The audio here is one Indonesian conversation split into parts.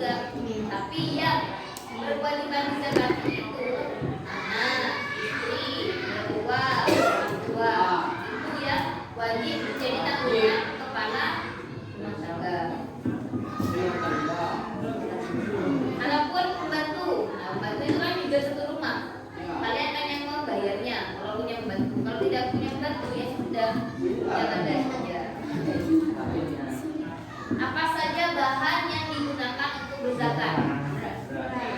juga. Tapi yang berkewajiban zakat itu anak, istri, mertua, orang tua, itu ya wajib menjadi tanggungan kepala rumah tangga. Adapun pembantu, nah pembantu itu kan juga satu rumah. Kalian kan yang membayarnya kalau punya pembantu. Kalau tidak punya pembantu ya sudah, jangan ada saja. Apa saja bahan yang digunakan untuk berzakat? Beras,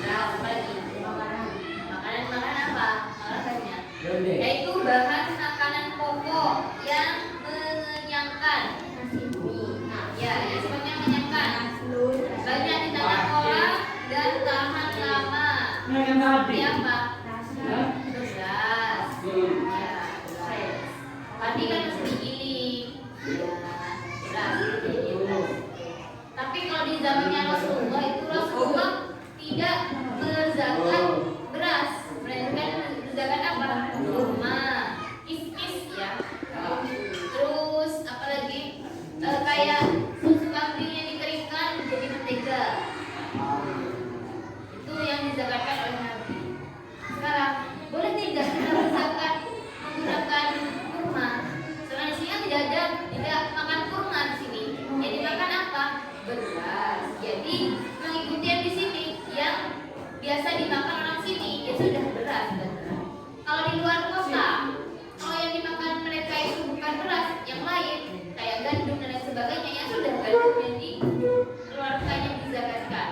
apa lagi? Makanan apa? Alasannya yaitu bahan makanan pokok yang mengenyangkan. Ya, yang sifatnya mengenyangkan. Banyak ditanam orang dan tahan lama. Seperti apa? Beras. Ya, padi kan mesti digiling. Tapi kalau di zamannya Rasulullah itu Rasulullah tidak berzakat beras, melainkan berzakat apa? Kurma, kis-kis ya. Terus apa lagi? Kayak susu kambing yang dikeringkan menjadi mentega. Itu yang dizakatkan oleh Nabi. Sekarang boleh tidak kita berzakat menggunakan kurma? Soalnya di sini tidak makan kurma di sini. Jadi makan apa? Beras. Jadi mengikuti yang di sini yang biasa dimakan orang sini ya sudah beras. Kalau di luar kota, kalau yang dimakan mereka itu bukan beras, yang lain kayak gandum dan lain sebagainya ya sudah gandum yang dikeluarkan yang dizakatkan.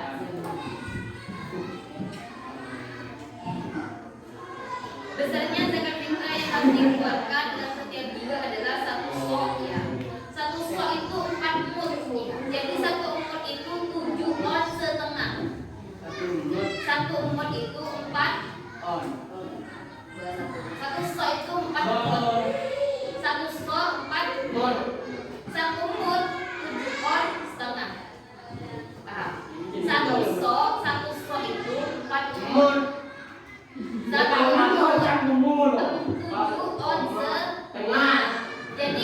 Besarnya zakat fitrah yang harus dikeluarkan dalam setiap bulan adalah 1 sok ya. 1 sok itu 4 mud. Jadi 1 mud itu 7 on setengah. 1 mud itu 4 on. 1 sok itu 4 mud. 1 sok 4 mud. 1 mud 7 on setengah. Paham? 1 sok itu 4 mud. 1 mud 7 on setengah. Jadi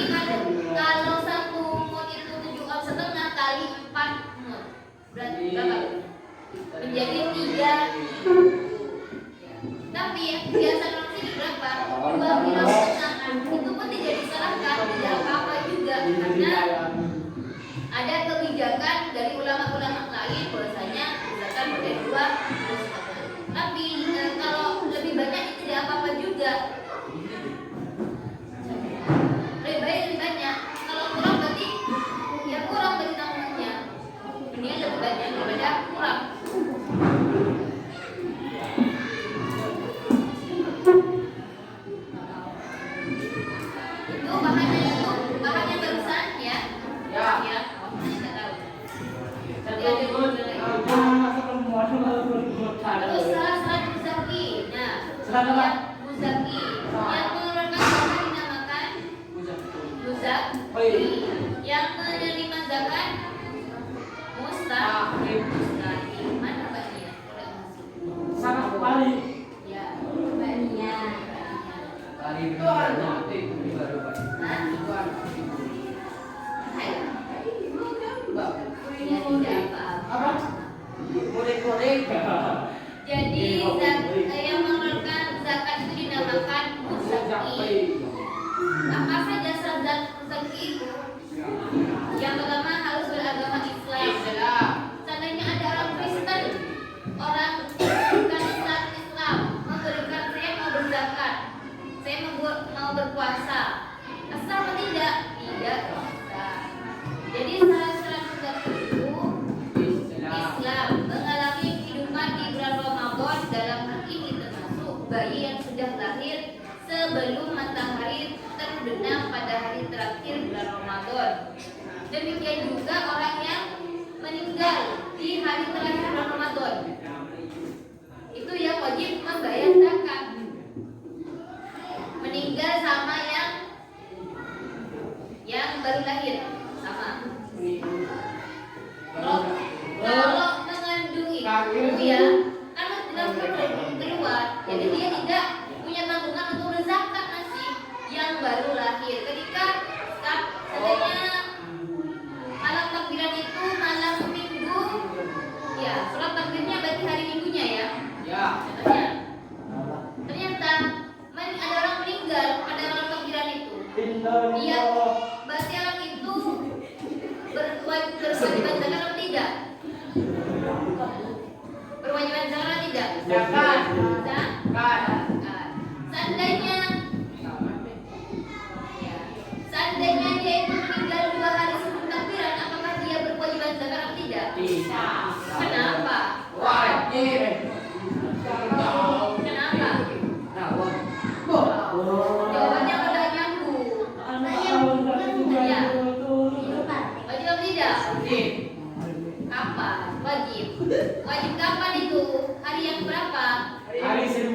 kalau 1 mud itu 7 on setengah kali 4 mud berarti berapa? Menjadi 3. Tapi yang biasa orang sini berapa? 2 kilo setengah. Itu pun tidak disalahkan, tidak apa-apa juga karena ada kebijakan dari ulama-ulama lain bahwasanya zakat boleh 2 kilo setengah. Tapi kalau lebih banyak itu tidak apa-apa juga. Lebih baik lebih banyak. Kalau kurang berarti ya kurang dari tanggungannya. Ini lebih banyak daripada kurang. Itu bahannya barusan ya. Ya. Kita tahu. Tadi ada terus salat muzaki. Nah, yang muzaki yang mengeluarkan zakat dinamakan muzaki. Yang menerima zakat mustahib. Mana bagian? Sangat kembali. Ya, bagian. Itu ada itu baru Pak. Hah? Itu ada. Hai. Mbak, Ya tidak apa-apa. apa? Korek-korek. Jadi yang mengeluarkan zakat itu dinamakan muzaki. Apa saja syarat muzaki itu? Yang pertama harus beragama Islam. Seandainya ada orang Kristen, orang bukan Islam memberikan saya mau berzakat, saya mau berpuasa, asal atau tidak? Tidak bisa. Jadi syarat muzaki itu Islam, mengalami kehidupan di bulan Ramadan, dalam hal ini termasuk bayi yang sudah lahir sebelum matahari terbenam pada hari terakhir bulan Ramadan. Demikian juga orang yang meninggal di hari terakhir bulan Ramadan. Itu yang wajib membayar zakat. Meninggal sama yang baru lahir sama. Kalau mengandung itu ya kan tidak perlu keluar, jadi dia tidak punya tanggungan untuk berzakat masih yang baru lahir. Ketika seandainya malam takbiran itu malam minggu Zakat. Seandainya seandainya dia itu meninggal 2 hari sebelum takbiran, apakah dia berkewajiban zakat atau tidak? Tidak. Kenapa? Wajib. Kenapa? Nah, Jawabannya udah nyambung. Ya. Wajib atau tidak? wajib. Kapan? Wajib. Wajib kapan itu? Hari yang berapa? Hari 1000.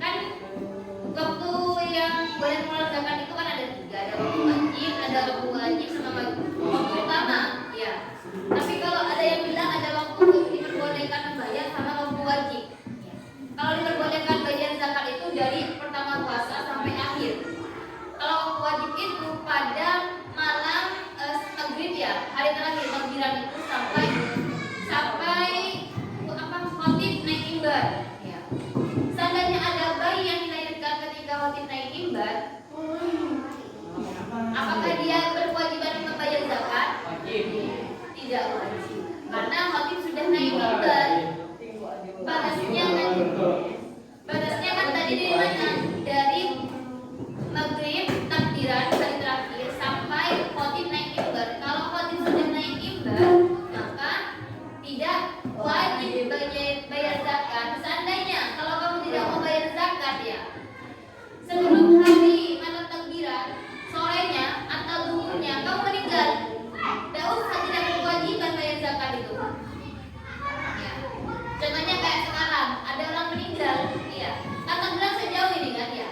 Kan waktu yang boleh mengeluarkan zakat itu kan ada 3, ada waktu wajib sama waktu utama, ya. Tapi kalau ada yang bilang ada waktu diperbolehkan membayar sama waktu wajib. Ya. Kalau diperbolehkan bayar zakat itu dari pertama puasa sampai akhir. Kalau waktu wajib itu pada malam maghrib, ya, hari terakhir takbiran itu sampai khotib naik mimbar. Ya. Seandainya ada bayi yang dilahirkan ketika khotib naik mimbar, apakah dia berkewajiban membayar zakat? Wajib. Tidak wajib, karena khotib sudah naik mimbar. Batasnya kan tadi dari mana? Dari maghrib takbiran hari terakhir sampai khotib naik mimbar. Kalau khotib sudah naik mimbar, maka tidak wajib bayar zakat. Seandainya kalau kamu tidak mau bayar zakat, ya, sebelum hari malam takbiran, sorenya atau duhurnya kamu meninggal, tidak usah, tidak berkewajiban bayar zakat itu. Ya. Contohnya kayak sekarang ada orang meninggal, iya, takbiran sejauh ini kan, ya,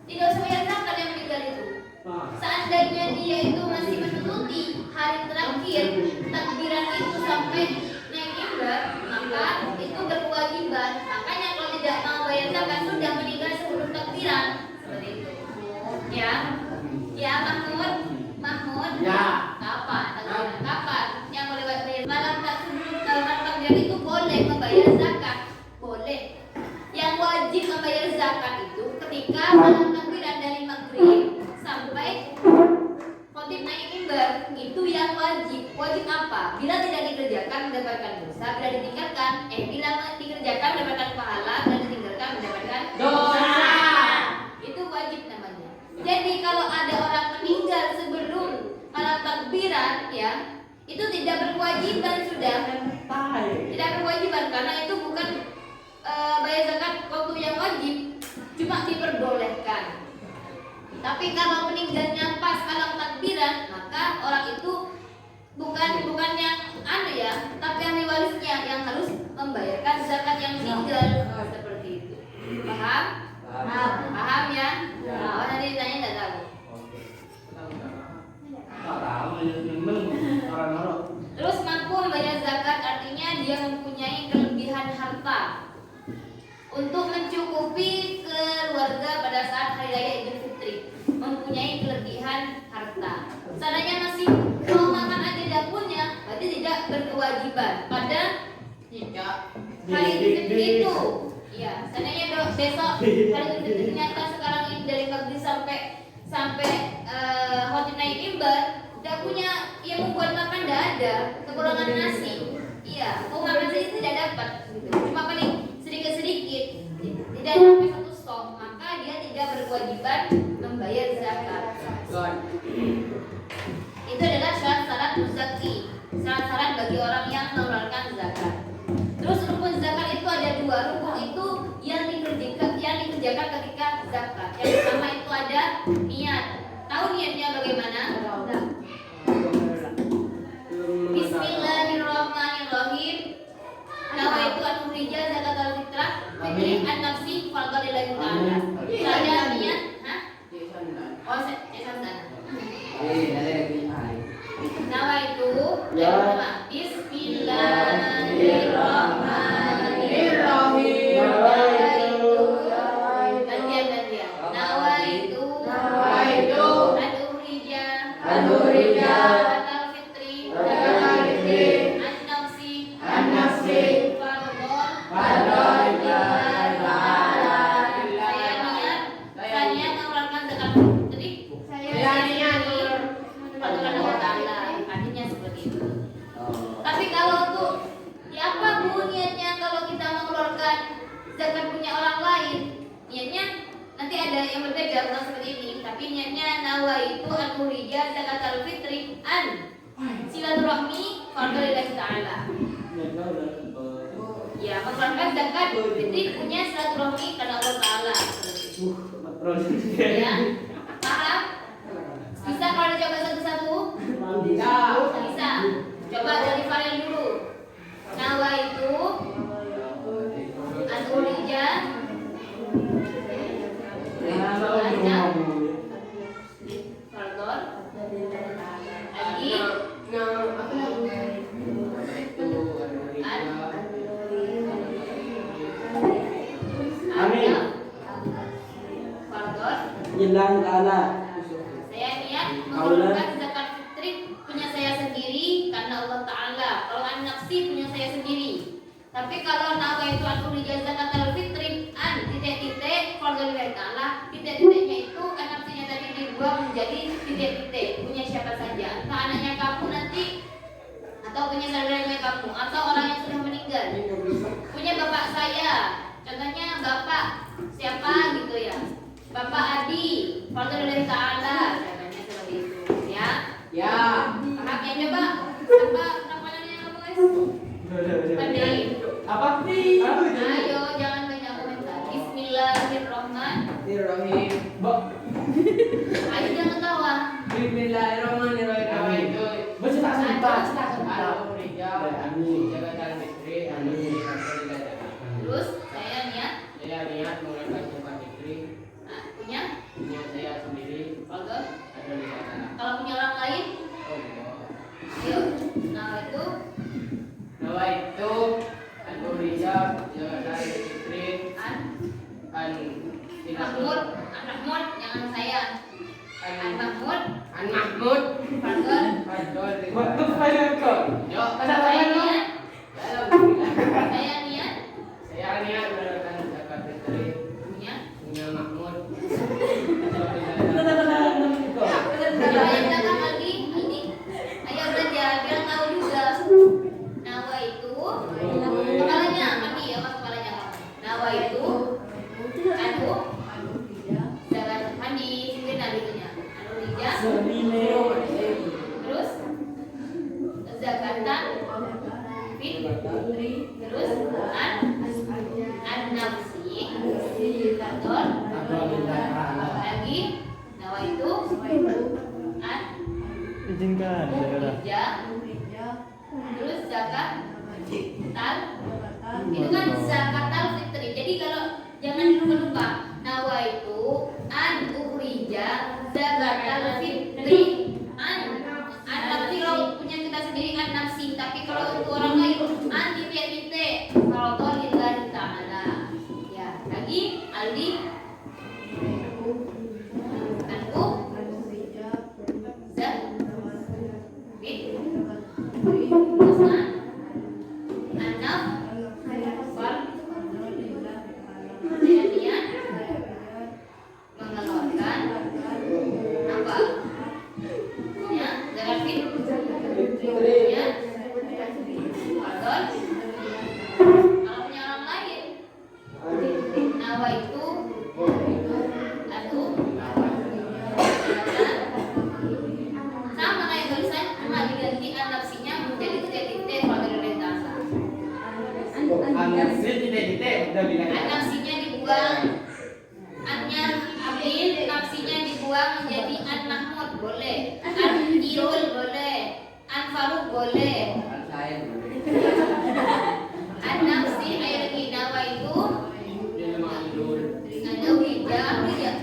tidak usah bayar zakat yang meninggal itu. Seandainya dia itu masih menuruti hari terakhir takbiran itu sampai naik mimbar, maka itu berkewajiban. Makanya kalau tidak mau bayar zakat sudah meninggal sebelum takbiran, seperti itu. Ya, ya Mahmud. Ya. Kapan? Takbiran kapan? Yang boleh bayar malam takbiran itu boleh membayar zakat, boleh. Yang wajib membayar zakat itu ketika malam takbiran dari maghrib sampai khotib naik mimbar, itu yang wajib. Wajib apa? Bila tidak dikerjakan mendapatkan dosa, bila ditinggalkan bila dikerjakan mendapatkan pahala, bila ditinggalkan mendapatkan dosa. Itu wajib namanya. Jadi kalau ada orang meninggal sebelum malam takbiran, ya, itu tidak berkewajiban sudah. Tidak berkewajiban karena itu bukan bayar zakat waktu yang wajib, cuma diperbolehkan. Tapi kalau meninggalnya pas malam takbiran, maka orang itu bukan yang ya, tapi ahli warisnya yang harus membayarkan zakat yang meninggal, seperti itu. Paham? Paham ya? Oh, nanti ditanya nggak tahu. Terus mampu membayar zakat artinya dia mempunyai kelebihan harta untuk mencukupi keluarga pada saat hari raya Idul Fitri, mempunyai kelebihan harta. Seandainya masih mau makan aja tidak punya, berarti tidak berkewajiban pada hari Idul Fitri itu. Ya, seandainya besok hari Idul Fitri ternyata sekarang ini dari maghrib sampai khotib naik mimbar, tidak punya yang membuat makan, tidak ada, kekurangan nasi. Iya, mau makan sih tidak dapat, gitu. Cuma paling sedikit-sedikit, tidak sampai 1 stok, maka dia tidak berkewajiban membayar zakat. Itu adalah syarat-syarat muzaki, syarat-syarat bagi orang yang mengeluarkan zakat. Terus rukun zakat itu ada 2. Rukun itu yang dikerjakan ketika zakat. Yang pertama itu ada niat. Tahu niatnya bagaimana? Bismillahirrahmanirrahim. Nawaitu an ukhrija zakatal fitrah fitri an nafsi fardhan lillahi ta'ala. Saya niat, oh saya nawaitu Bismillahirrahmanirrahim. Gantian. Nawaitu an ukhrija zakatal fitri an nafsi fardhan lillahi ta'ala. Saya niat mengeluarkan zakat fitri. Saya niat fardhan lillahi ta'ala. Artinya seperti itu. Tapi kalau untuk ya apa bu niatnya kalau mengeluarkan zakat punya orang lain, niatnya nanti ada yang berbeda bukan seperti ini, tapi niatnya nawaitu an urija zakatul fitri an silaturahmi fardhu lillahi ta'ala. Ya, mengeluarkan zakat fitri punya silaturahmi karena Allah Ta'ala. Ya, paham? Bisa kalau dicoba satu-satu? Bisa. Coba dari Farel dulu. Nawaitu an urija Lillahi ta'ala. Saya niat mengeluarkan zakat fitri punya saya sendiri karena Allah Ta'ala. Kalau an nafsi punya saya sendiri. Tapi kalau nawaitu an urija zakatul fitri an titik-titik fardhu lillahi ta'ala, titik-titiknya itu an nafsinya tadi dibuang menjadi titik-titik punya siapa saja. Entah anaknya kamu nanti atau punya saudaranya kamu atau orang yang sudah meninggal. Punya bapak saya. Contohnya bapak siapa gitu ya. Bapak Adi, fardhu lillahi ta'ala, caranya seperti itu, ya. Ya. Paham ya coba? Apa namanya kamu guys? Pandai. Apa? Ayo, jangan banyak komentar. Bismillahirrahmanirrahim. Ayo jangan tawa. Bismillahirrahmanirrahim. Baca tak sempat. Terus saya niat mengeluarkan zakat fitri punya saya sendiri. fardhu. Ada di sana. Kalau punya orang lain, ayo. Nah itu Nawaitu an urija zakatul fitri an an Mahmud, an Mahmud, jangan saya. An Mahmud, Mahmud fardhu. Waktu final kau. Yo, Saya niat, saya niat saya niat mengeluarkan zakat fitri punya. punya Mahmud. Coba yang belakang lagi, ini. Ayo belajar, biar tahu juga. Nawaitu, kepalanya mandi ya mas kepalanya. Nawaitu, anu, zakat mandi, sini nabitunya. Anu rija, terus zakatan, fit, terus an nafsi, kantor, lagi nawaitu, an Izinkan daerah. rija, terus zakat tal, itu kan zakatul fitri. Jadi kalau jangan lupa nawaitu an ukhrija zakatul fitri an nafsi. Kalau punya kita sendiri an nafsi, tapi kalau untuk orang lain an titik-titik fardhu lillahi ta'ala. Ya, lagi Aldi anku za bit terus anaf far niat mengeluarkan apa ya zakat fit ya pardon. Kalau punya orang lain nawaitu atu sama kayak tulisan cuma diganti an nafsinya menjadi titik-titik fardhu lillahi ta'ala. An nafsinya dibuang, annya Abdil nafsinya dibuang menjadi an Mahmud boleh, an Irul boleh, an Faruk boleh. An nafsi ayat lagi nawaitu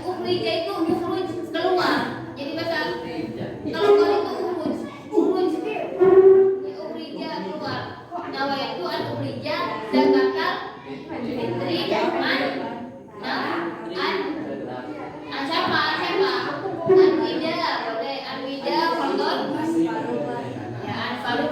ukhrija itu ukhruj keluar. Jadi bahasa kalau keluar itu ukhruj ya ukhrija keluar. Nawaitu an ukhrija zakatul fitri an siapa an wida boleh, an wida fardhu ya an Faruk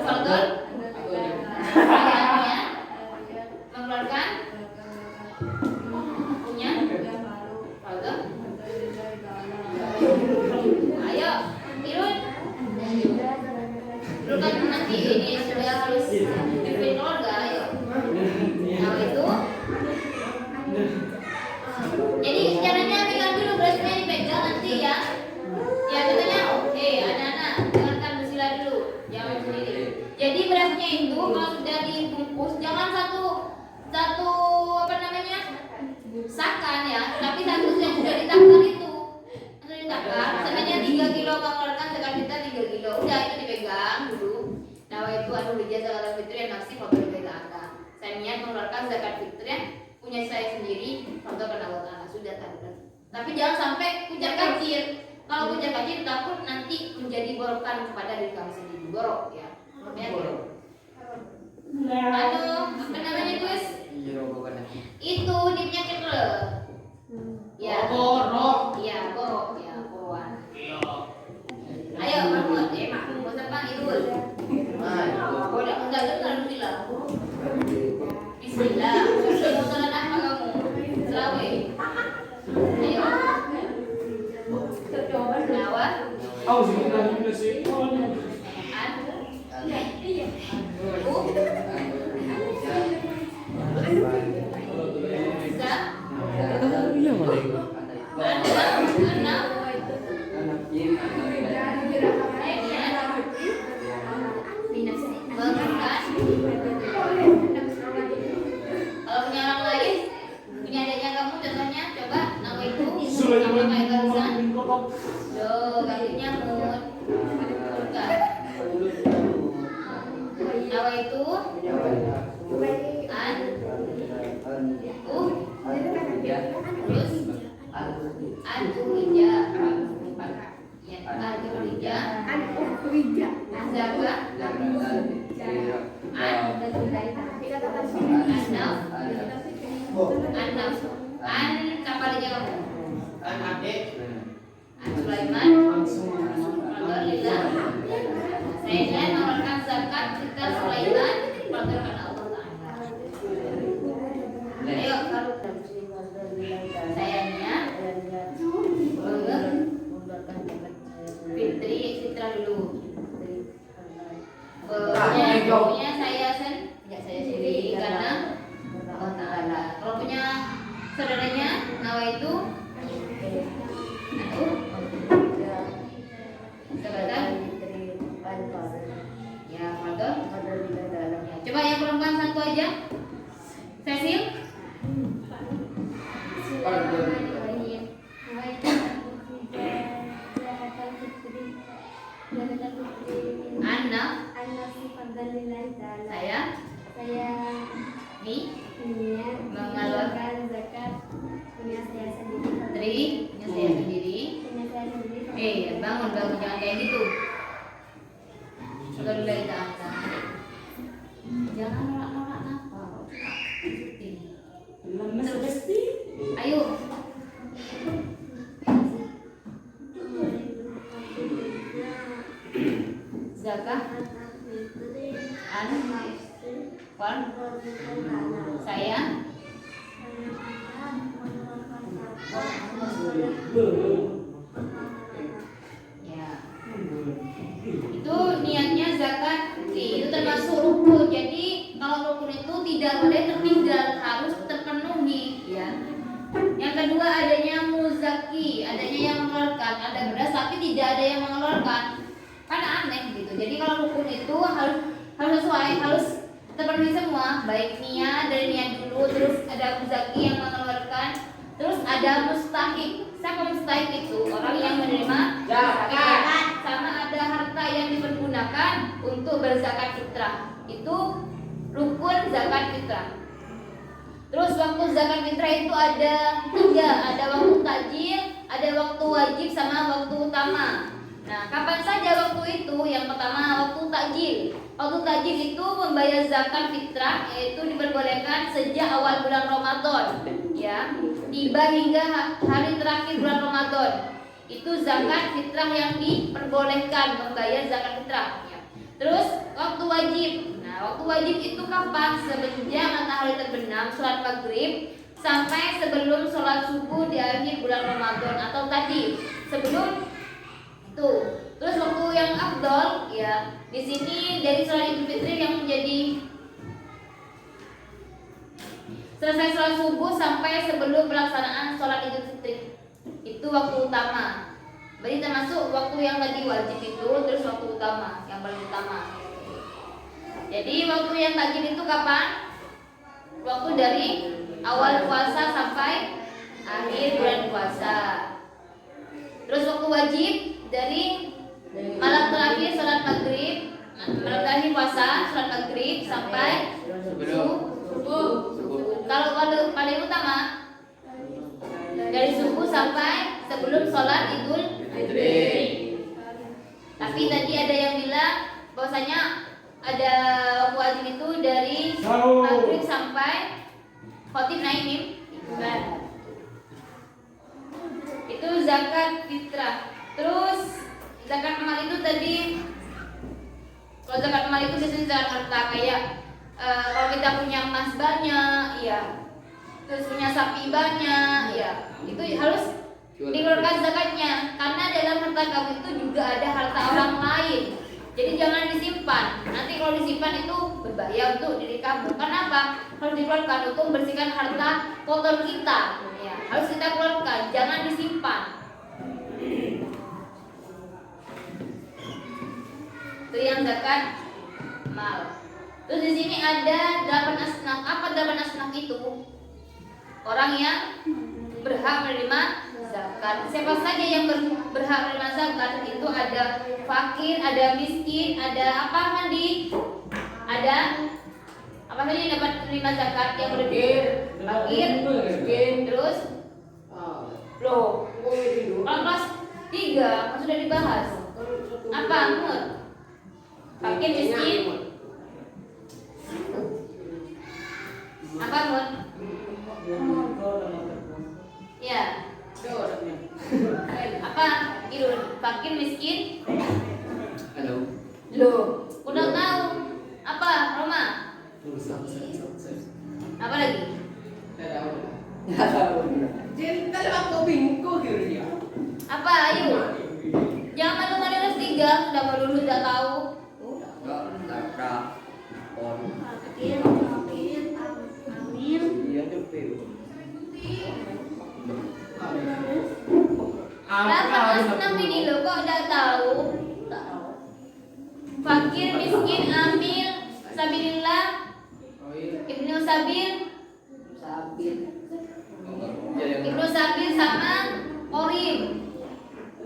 satu apa namanya sakan ya, tapi satu yang sudah ditakar itu sudah ditakar, sebenarnya 3 kilo mengeluarkan zakat fitrah 3 kilo, udah itu dipegang dulu. Nah itu anu ijazah zakat fitrah nafsi fakir anda. Saya niat mengeluarkan zakat fitrah punya saya sendiri fakir anda sudah tahu. Tapi jangan sampai pujar kacir. Kalau pujar kacir takut nanti menjadi borokan kepada diri kami sendiri, borok ya. Anu apa namanya guys? Itu di penyakit le. Ya. Borok. Iya, borok ya, borokan. Ayo Mahmud, Mak, Ustaz Bang Irul. Udah alhamdulillah. Bismillah. Mau salat apa kamu? Selawat. Ayo. Nawa. Kalau punya orang lain, punya adanya kamu contohnya, coba nama itu sama kayak barusan. Loh, gantinya mun. Bukan. Nama itu an terus an-urija ya an-urija zakat an kapal aja kamu an Sulaiman alhamdulillah saya ingin mengeluarkan zakat fitrah Sulaiman berdasarkan Allah Ta'ala. Ayo kalau sayangnya fitrah dulu. Punya saya sendiri karena Allah Ta'ala. Kalau punya saudaranya nawa itu ya, Fadol. Coba yang perempuan satu aja. Cecil. Anak. Saya mengeluarkan zakat punya saya sendiri. punya saya sendiri. Bangun jangan kayak gitu. Alhamdulillah ta'ala. Jangan nolak-nolak nafas. Ayo. Zakah saya ya. Itu niatnya zakat itu termasuk rukun. Jadi kalau rukun itu tidak boleh tertinggal, harus terpenuhi ya. Yang kedua adanya muzaki, adanya yang mengeluarkan, ada beras tapi tidak ada yang mengeluarkan. Kan aneh gitu. Jadi kalau rukun itu harus sesuai, harus terpenuhi semua, baik niat dari niat dulu, terus ada muzaki yang mengeluarkan, terus ada mustahik. Siapa mustahik itu? Orang yang menerima zakat, sama ada harta yang dipergunakan untuk berzakat fitrah. Itu rukun zakat fitrah. Terus waktu zakat fitrah itu ada 3, ada waktu takjil, ada waktu wajib sama waktu utama. Nah, kapan saja waktu itu? Yang pertama waktu takjil. Waktu takjil itu membayar zakat fitrah, yaitu diperbolehkan sejak awal bulan Ramadan, ya, tiba hingga hari terakhir bulan Ramadan. Itu zakat fitrah yang diperbolehkan membayar zakat fitrah. Ya. Terus waktu wajib. Nah, waktu wajib itu kapan? Semenjak matahari terbenam, sholat maghrib, sampai sebelum sholat subuh di akhir bulan Ramadan atau tadi sebelum itu. Terus waktu yang afdol ya, di sini dari sholat Idul Fitri yang menjadi selesai sholat subuh sampai sebelum pelaksanaan sholat Idul Fitri. Itu waktu utama. Berarti termasuk waktu yang tadi wajib itu, terus waktu utama, yang paling utama. Jadi waktu yang tajil itu kapan? waktu dari awal puasa sampai akhir bulan puasa. Terus waktu wajib dari malam terakhir sholat maghrib, malam terakhir puasa sholat maghrib sampai subuh. Kalau paling utama dari subuh sampai sebelum sholat Idul Fitri. Tapi tadi ada yang bilang bahwasanya ada waktu wajib itu dari maghrib sampai khotib naik mimbar. Itu zakat fitrah. Terus zakat mal itu tadi, kalau zakat mal itu biasanya zakat harta, kayak kalau kita punya emas banyak, ya, terus punya sapi banyak, ya, itu harus dikeluarkan zakatnya. Karena dalam harta kamu itu juga ada harta orang lain. Jadi jangan disimpan. Nanti kalau disimpan itu berbahaya untuk diri kamu. Kenapa? Harus dikeluarkan untuk membersihkan harta kotor kita. Ya, harus kita keluarkan, jangan disimpan. Itu yang zakat mal. Terus di sini ada 8 asnaf. Apa 8 asnaf itu? Orang yang berhak menerima zakat. Siapa saja yang berhak menerima zakat itu ada fakir, ada miskin, ada apa Mandi? Ada apa saja yang dapat menerima zakat yang fakir, miskin, terus loh. Kalau kelas 3 kan sudah dibahas. Apa Mur? Fakir, miskin. Apa Mur? Ya. Apa? Irun, fakir, miskin. Halo. Loh, udah tahu. Apa, Roma? Apa lagi? Apa? Ayo. Jangan malu-malu kelas 3, sudah malu udah tahu. Kenapa asnaf ini lo kok udah tahu? Fakir, miskin, amil, sabilillah, ibnu sabil, ibnu sabil sama korim,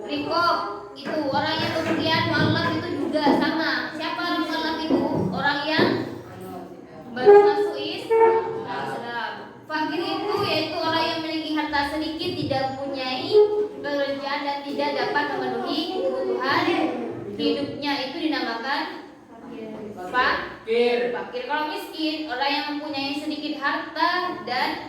rikob itu orang yang kemudian mualaf itu juga sama. Siapa orang mualaf itu? Orang yang baru masuk Islam. Fakir itu yaitu orang yang memiliki harta sedikit, tidak mempunyai pekerjaan dan tidak dapat memenuhi kebutuhan hidupnya, itu dinamakan fakir. Kalau miskin, orang yang mempunyai sedikit harta dan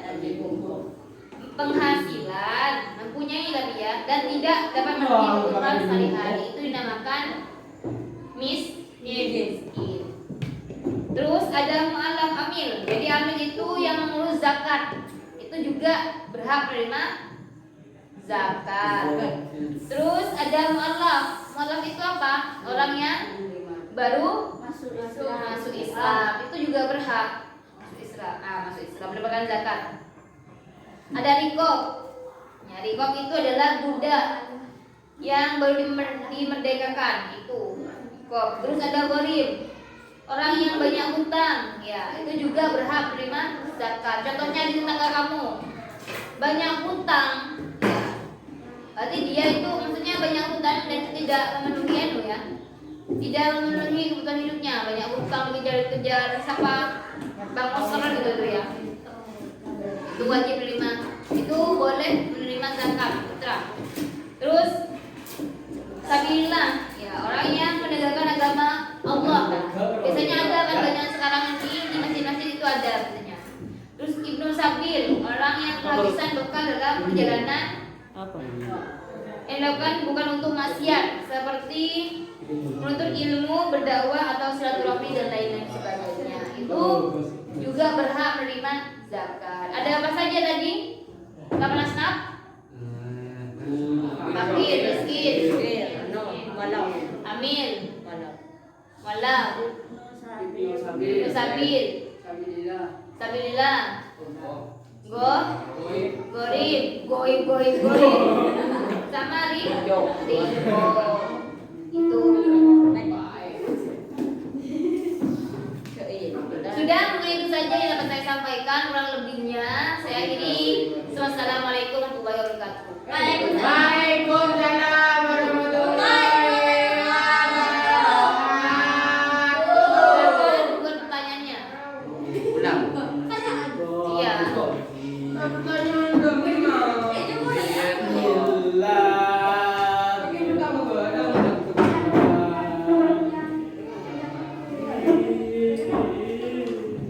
penghasilan, mempunyai tapi ya, dan tidak dapat memenuhi kebutuhan sehari-hari, itu dinamakan miskin. Terus ada mu'alaf amil. Jadi amil itu yang mengurus zakat, itu juga berhak menerima zakat. Terus ada mu'alaf. Mu'alaf itu apa? Orang yang baru masuk Islam, itu juga berhak masuk Islam mendapatkan zakat. Ada rikob. Ya, rikob itu adalah budak yang baru dimerdekakan, itu rikob. Terus ada gharib, orang yang banyak hutang, ya, itu juga berhak menerima zakat. Contohnya di tetangga kamu banyak hutang, ya, berarti dia itu maksudnya banyak hutang dan tidak memenuhi ya, tidak memenuhi kebutuhan hidupnya, banyak hutang, kejar siapa bang Oscar gitu tuh ya, itu wajib menerima, itu boleh menerima zakat fitrah. Terus sabilillah, ya, orang yang menegakkan agama Allah. Biasanya ada kan banyak sekarang di masjid-masjid itu ada biasanya. Terus ibnu sabil, orang yang kehabisan bekal dalam perjalanan, yang dilakukan bukan untuk maksiat, seperti menuntut ilmu, berdakwah atau silaturahmi dan lain-lain sebagainya. Itu juga berhak menerima zakat. Ada apa saja tadi? Kapan asnaf? Fakir, miskin, amil, walaf, sabil, sabilillah, gorib, sama ridho. Itu Ya, mungkin itu saja yang dapat saya sampaikan. Kurang lebihnya saya akhiri. Wassalamualaikum warahmatullahi wabarakatuh. Waalaikumsalam warahmatullahi Bukan pertanyaannya. Ulang. Iya.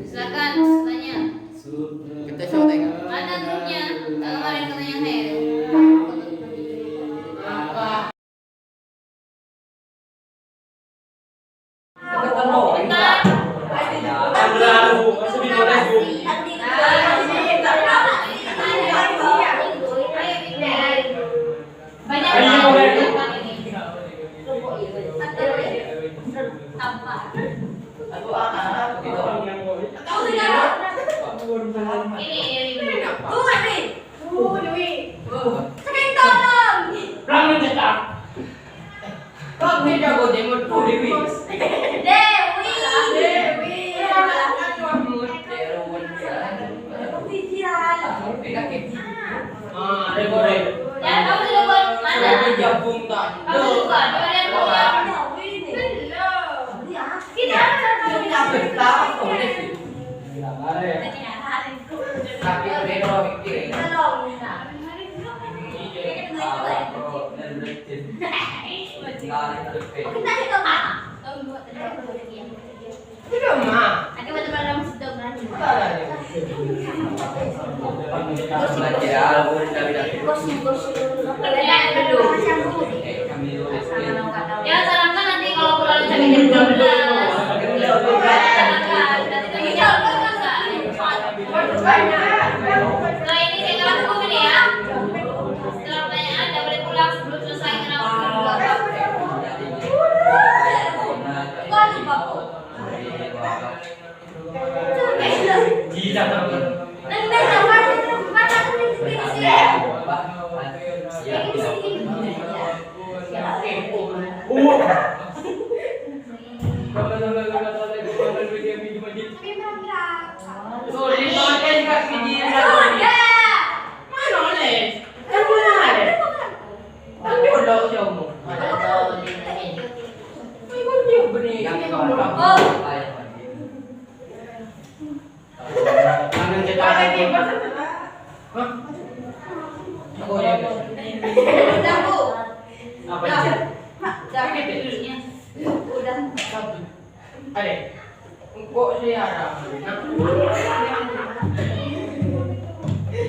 Silakan tanya. Kita coba tengok. Mana grupnya? Kemarin katanya saya. Banyak Ya, kamu sudah buat mana? Kamu lupa, coba lihat dulu ya. Ya, sarankan nanti kalau pulang sampai jam 12. Setelah ini saya akan hukum ini ya. Setelah pertanyaan, Anda boleh pulang sebelum selesai kenapa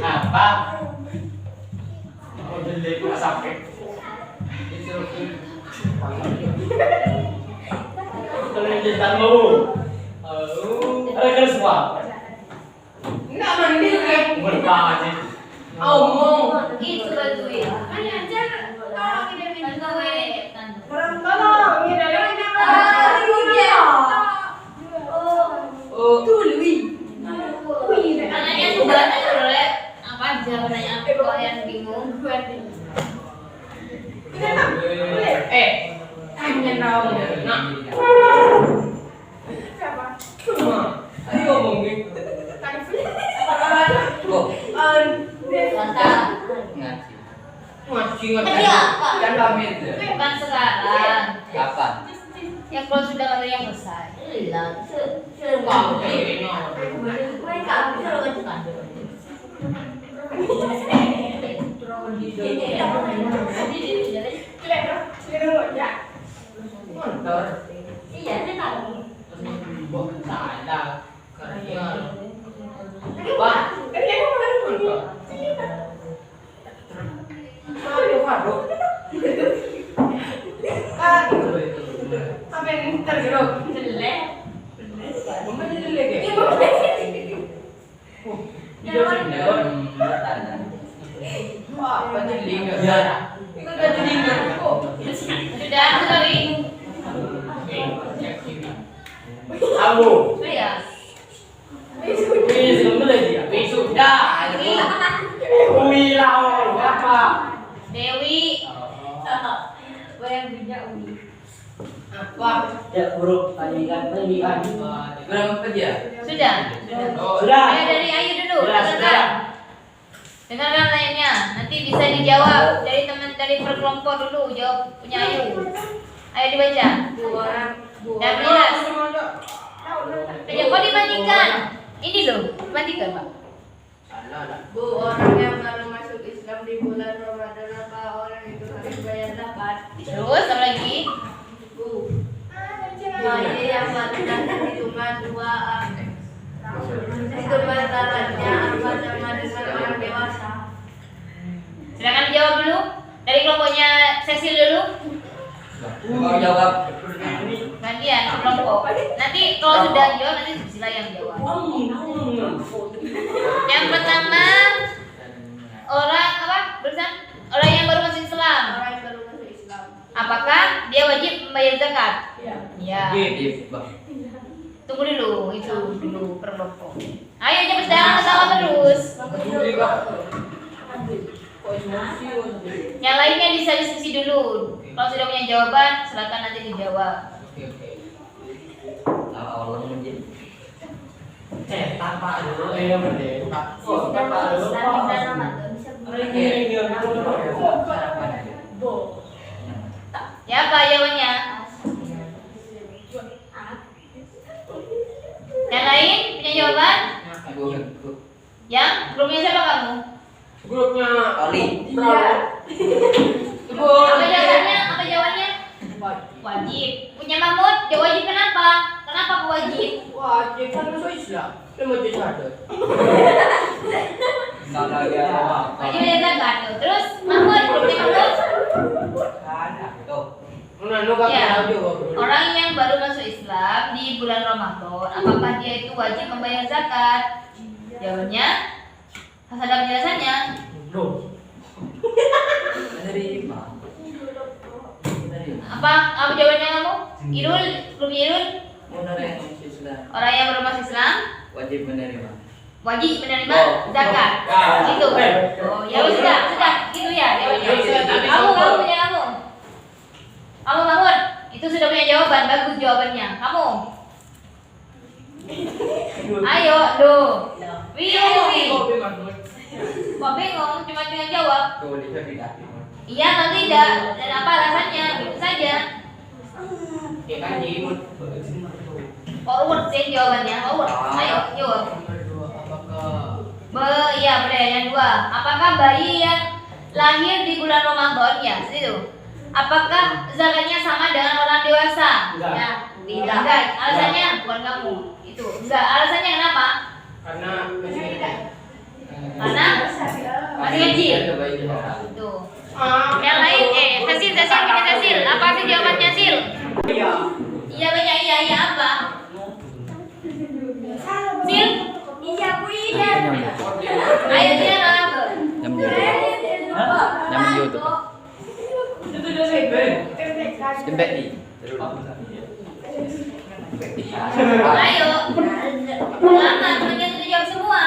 Apa? Mau beli sakit. Terlihat ada kan semua. Enggak mandi kan? Berbagai. Omong. itu bantuin. Hanya aja tolong dia minta. Bantuin. Tolong ini tuh Lui. Anaknya sudah boleh apa aja nanya apa kalian bingung. Hanya tahu nak. Cuma ayo ngomongin. Mantap. Masih Tapi apa? Dan pamit. Bukan sekarang. Kapan? Ya kalau sudah materi yang selesai. Motor. Iya, saya tahu. Salah. Karena Pak, kan dia kemarin motor. Aduh, aduh. Apa yang tergeruk? Jelek. Mama jelek ya? Dia wah, baju lingkar. Itu baju lingkar kok. Sudah, sorry. Kamu. Sudah. Wih, sebelum lagi ya. Wih, sudah. Wih, lau apa? Dewi. Boleh punya Umi. Apa? Wah, Ya, buruk. Tandingan. Berapa dia? Sudah. Sudah. Ayo dari Ayu dulu. Sudah, sudah. Dengarkan lainnya. Nanti bisa dijawab dari teman dari per kelompok dulu. Jawab punya Ayu. Ayo dibaca. Dan jelas. Kok dibandingkan? Ini loh, dibandingkan Pak. Bu, orang yang baru masuk Islam di bulan Ramadan apa orang itu harus bayar zakat? Terus apa lagi? Bu, bayi yang melakukan hitungan 2A. Itu batarannya apa sama dengan orang dewasa? Silakan dijawab dulu. Dari kelompoknya Cecil dulu. Mau jawab. Gantian kelompok. Nanti kalau sudah jawab nanti Sila yang jawab. Yang pertama orang apa? Barusan orang yang baru masuk Islam. Orang yang baru masuk Islam. Apakah dia wajib membayar zakat? Iya. Bang. Tunggu dulu, itu dulu per kelompok. Ayo cepet jangan ketawa terus. Yang lainnya bisa diskusi dulu. Kalau sudah punya jawaban, silakan nanti dijawab. Oke. Awal menjadi. Tanpa dulu. Merdeka. Oh, tanpa dulu. Islam di bulan Ramadan bisa Ya apa jawabannya? Yang lain punya jawaban? Yang belum punya siapa kamu? grupnya Kali. Apa jawabannya? Apa jawabannya? Wajib. Punya Mahmud, dia wajib kenapa? Kenapa kok wajib? wajib kan masuk Islam. Dia mau jadi sadar. Salah ya. Wajib bayar zakat. Tuh. Terus Mahmud, belum punya Mahmud? Ada tuh. Mana nu kata Ya. dia. Orang yang baru masuk Islam di bulan Ramadan, apakah dia itu wajib membayar zakat? Jawabannya, harus ada penjelasannya. Belum. Menerima. Apa jawabannya kamu? Irul, belum Irul? Menerima Islam. Orang yang baru masuk Islam Wajib menerima. wajib menerima Oh. zakat. Gitu. Oh, ya sudah, gitu ya. Kamu punya kamu. Kamu Mahmud, itu sudah punya jawaban, bagus jawabannya. Kamu. Ayo, do. Wih. Kok bingung, cuma jawab. Tuh dia tidak. Iya atau tidak, dan apa alasannya, gitu saja. Ya kan jimut. Forward sih jawabannya, forward. Ayo, jawab. Apakah Iya benar yang dua. Apakah bayi yang lahir di bulan Ramadan ya, situ? Apakah zakatnya sama dengan orang dewasa? Enggak. Ya, tidak. Enggak. Alasannya bukan kamu. Itu. Enggak. Alasannya kenapa? karena masih kecil. Karena masih kecil. Itu. Yang lain, Cecil, punya Cecil. Apa sih jawabannya Cecil? Iya. Iya banyak iya apa? Cil, Iya, Bu Ida. ayo Tiara. Yang di YouTube. Tembak nih. Ayo. Lama, temennya sudah jawab semua.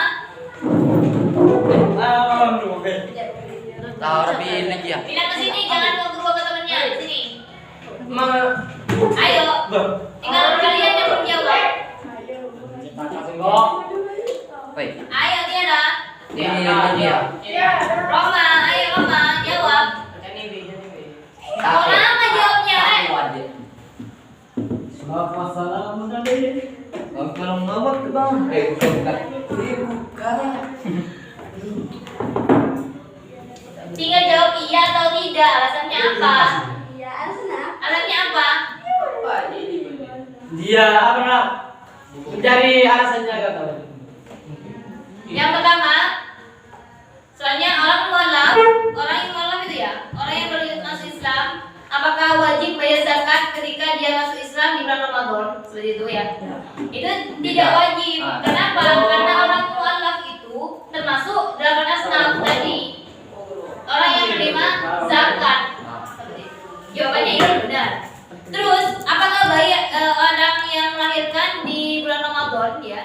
Tahu tapi lagi ya. Pindah ke sini, jangan mau kedua ke temennya. Sini. Ma Ayo. Tinggal kalian yang belum jawab. Woi, Ayo Tiara. ini ya. Roma, ayo Roma, jawab. Mau lama jawabnya, Rek? Assalamualaikum warahmatullahi Kalau ngawak ke bang. Bukan. Bukan. Tinggal jawab iya atau tidak. Alasannya apa? Iya, alasannya apa? Alasannya apa? Dia apa nak? Mencari alasannya kata. Yang pertama, soalnya orang mualaf itu ya, orang yang baru masuk Islam, apakah wajib bayar zakat ketika dia masuk Islam di bulan Ramadan? Seperti itu ya. Itu tidak wajib. Kenapa? Karena orang mualaf itu termasuk dalam asnaf tadi. Orang yang menerima zakat. Seperti itu. Jawabannya itu benar. Terus, apakah orang yang melahirkan di bulan Ramadan ya?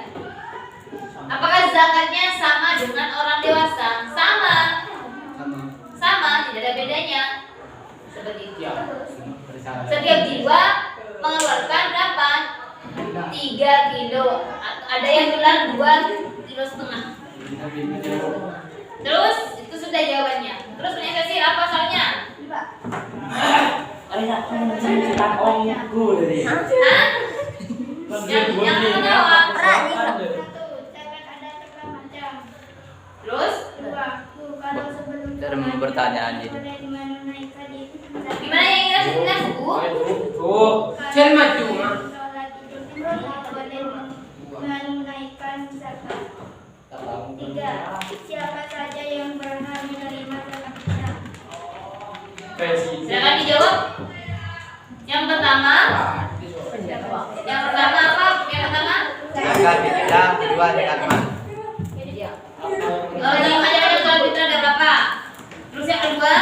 Apakah zakatnya sama dengan orang dewasa? Sama, tidak ada bedanya. Seperti itu. Setiap jiwa mengeluarkan berapa? 3 kilo. Ada yang bilang 2,5 kilo. Terus itu sudah jawabannya. Terus penyelesaian sih apa soalnya? Cerita omku dari. Hah? Yang ketawa. Terus Cara bertanya aja. gimana yang jelas Bu? Oh, cel maju. menunaikan zakat. 3. Siapa saja yang berhak menerima zakat fitrah? Silakan dijawab. Yang pertama apa? Yang pertama? Zakat fitrah, kedua zakat mal. Yang aja zakat fitrah ada berapa? Terus yang kedua?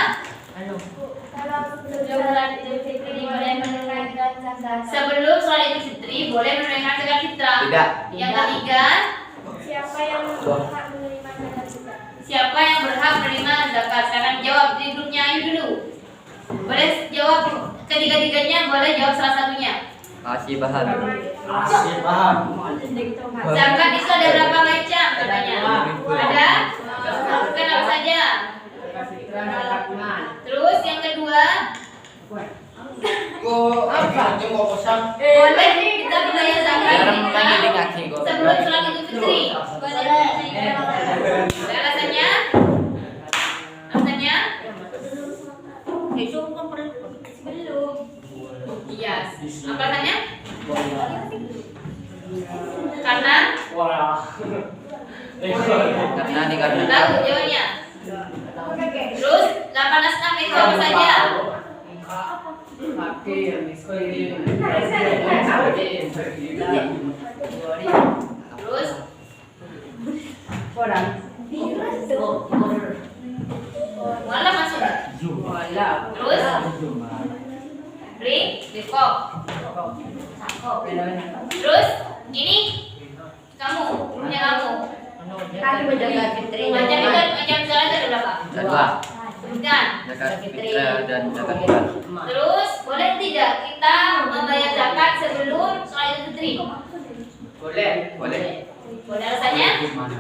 Kalau sebelum sholat Idul Fitri boleh menunaikan zakat. Sebelum sholat Idul Fitri boleh menunaikan zakat fitrah. Tidak. Yang ketiga, Siapa yang berhak menerima zakat fitrah? siapa yang berhak menerima zakat? Sekarang jawab di grupnya Ayu dulu. Boleh jawab ketiga-tiganya, boleh jawab salah satunya. Masih paham. Masih paham. Zakat itu ada berapa macam katanya? Ada? Bukan apa saja. Terus yang kedua, boleh kita membayar zakat kita sebelum sholat Idul Fitri. Ada alasannya? Alasannya? Belum. Iya. Apa alasannya? Karena Karena dikarenakan tahu jawabannya. Terus 86 itu apa saja? Terus malah masuk. Terus ring, dikok. Terus ini kamu, punya kamu. Macam itu, macam zakat ada berapa? dua. Sebutkan. Zakat fitrah dan zakat mal. Terus boleh tidak kita membayar zakat sebelum sholat Idul Fitri? Boleh. Boleh. Boleh alasannya? Sebelum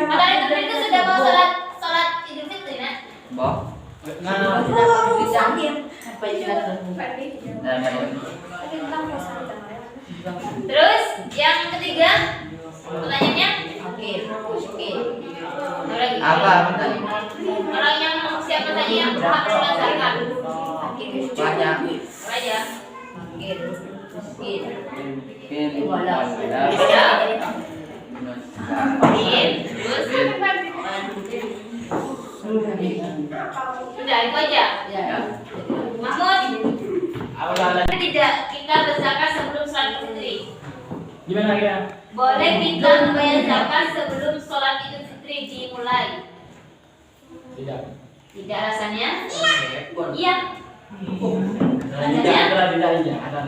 Pada Idul Fitri itu sudah mau sholat Idul Fitri, nak? Boh. Terus yang ketiga pertanyaannya Apa? orang yang siapa saja yang berhak menerima zakat? Banyak. Apa aja? Terus sudah itu aja. Mahmud, tidak kita berzakat sebelum sholat Idul Fitri? Gimana ya? Boleh kita membayar zakat sebelum sholat Idul Fitri dimulai? Tidak. Tidak alasannya? Iya. Tidak ada tidaknya. Ada.